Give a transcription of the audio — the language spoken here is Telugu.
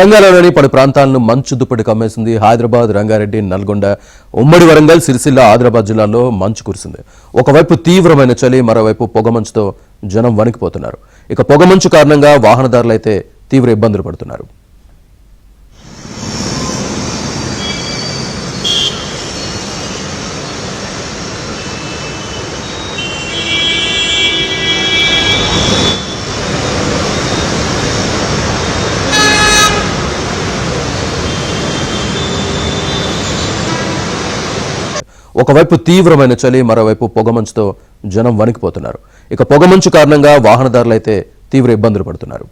తెలంగాణలోని పలు ప్రాంతాలను మంచు దుప్పటి కమ్మేసింది. హైదరాబాద్, రంగారెడ్డి, నల్గొండ, ఉమ్మడి వరంగల్, సిరిసిల్ల, ఆదిలాబాద్ జిల్లాల్లో మంచు కురిసింది. ఒకవైపు తీవ్రమైన చలి, మరోవైపు పొగమంచుతో జనం వణికిపోతున్నారు. ఇక పొగమంచు కారణంగా వాహనదారులైతే తీవ్ర ఇబ్బందులు పడుతున్నారు. ఒకవైపు తీవ్రమైన చలి, మరోవైపు పొగమంచుతో జనం వణికిపోతున్నారు. ఇక పొగమంచు కారణంగా వాహనదారులైతే తీవ్ర ఇబ్బందులు పడుతున్నారు.